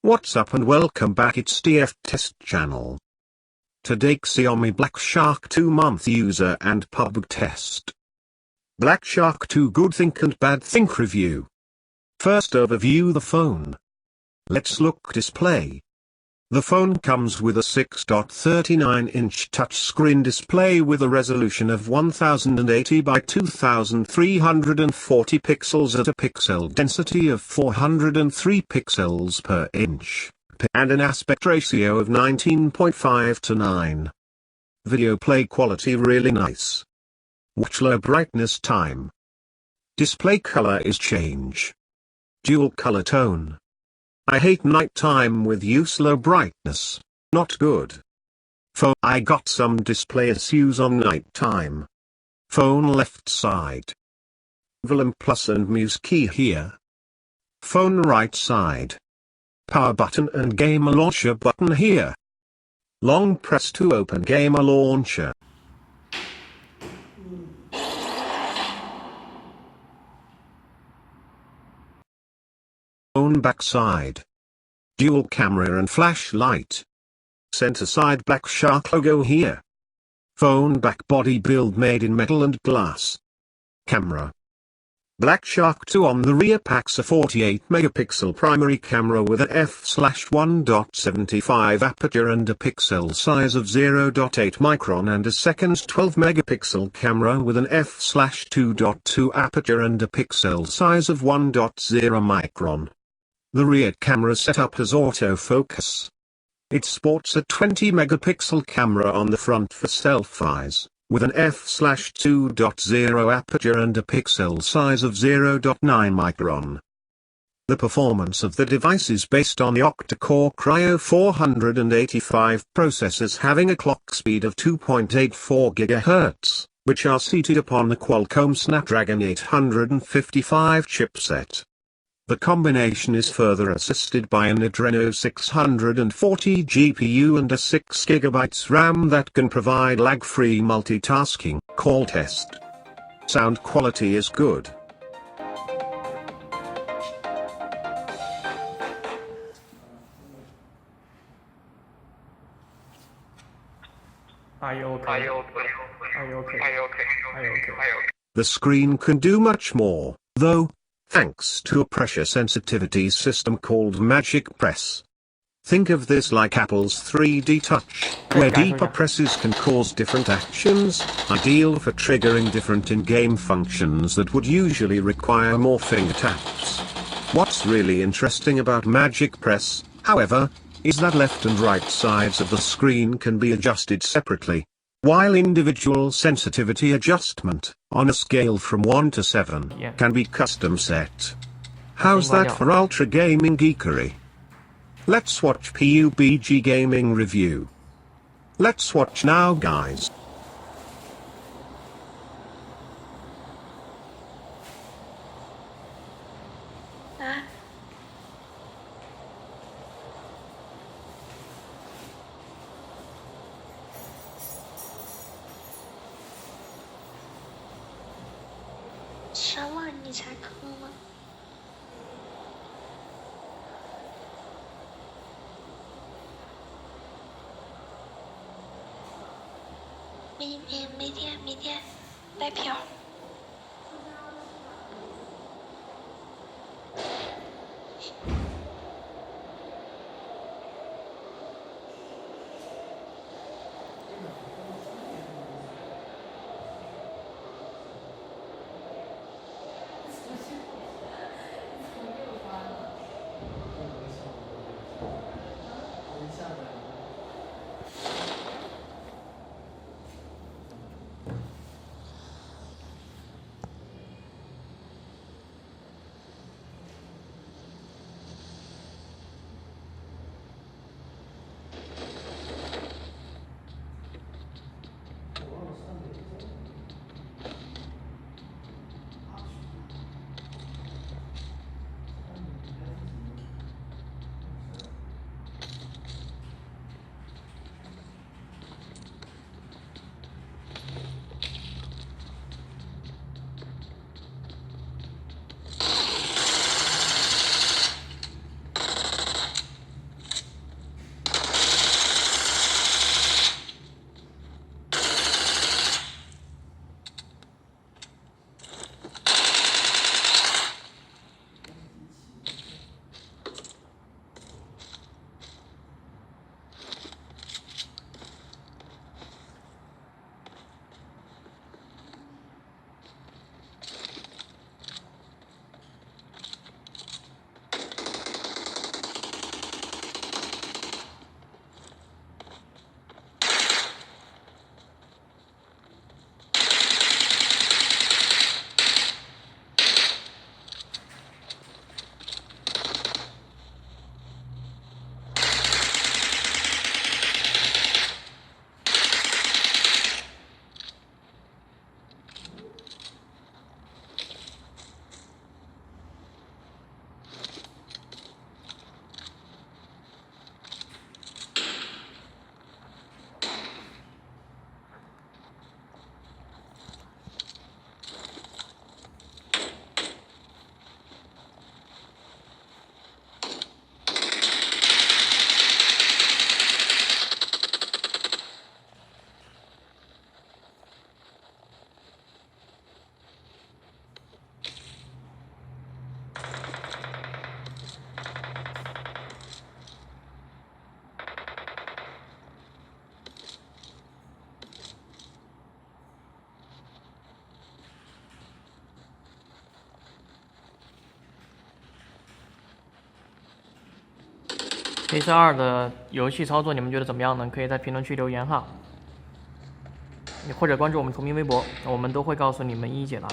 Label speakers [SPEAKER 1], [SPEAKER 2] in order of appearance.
[SPEAKER 1] What's up and welcome back, it's TF Test Channel. Today Xiaomi BlackShark 2-month user and PUBG test. BlackShark 2 good think and bad think review. First overview the phone. Let's look display. The phone comes with a 6.39-inch touchscreen display with a resolution of 1080 by 2340 pixels at a pixel density of 403 pixels per inch, and an aspect ratio of 19.5:9. Video play quality really nice. Watch low brightness time. Display color is change. Dual color tone. I hate nighttime with use low brightness, not good. Phone I got some display issues on nighttime. Phone left side. Volume plus and muse key here. Phone right side. Power button and gamer launcher button here. Long press to open gamer launcher. Phone backside. Dual camera and flashlight. Center side BlackShark logo here. Phone back body build made in metal and glass. Camera. BlackShark 2 on the rear packs a 48-megapixel primary camera with a f/1.75 aperture and a pixel size of 0.8 micron and a second 12-megapixel camera with an f/2.2 aperture and a pixel size of 1.0 micron. The rear camera setup has autofocus. It sports a 20-megapixel camera on the front for selfies, with an f/2.0 aperture and a pixel size of 0.9 micron. The performance of the device is based on the octa-core Cryo 485 processors having a clock speed of 2.84 GHz, which are seated upon the Qualcomm Snapdragon 855 chipset. The combination is further assisted by an Adreno 640 GPU and a 6GB RAM that can provide lag-free multitasking. Call test. Sound quality is good.
[SPEAKER 2] Are you okay?
[SPEAKER 1] The screen can do much more, though, thanks to a pressure sensitivity system called Magic Press. Think of this like Apple's 3D Touch, where deeper presses can cause different actions, ideal for triggering different in-game functions that would usually require more finger taps. What's really interesting about Magic Press, however, is that left and right sides of the screen can be adjusted separately, while individual sensitivity adjustment, on a scale from 1 to 7, can be custom set. How's that for ultra gaming geekery? Let's watch PUBG gaming review. Let's watch now, guys.
[SPEAKER 3] 什么？你才坑吗？明天带票。
[SPEAKER 2] PS2的游戏操作你们觉得怎么样呢？可以在评论区留言哈，或者关注我们同名微博，我们都会告诉你们一一解答。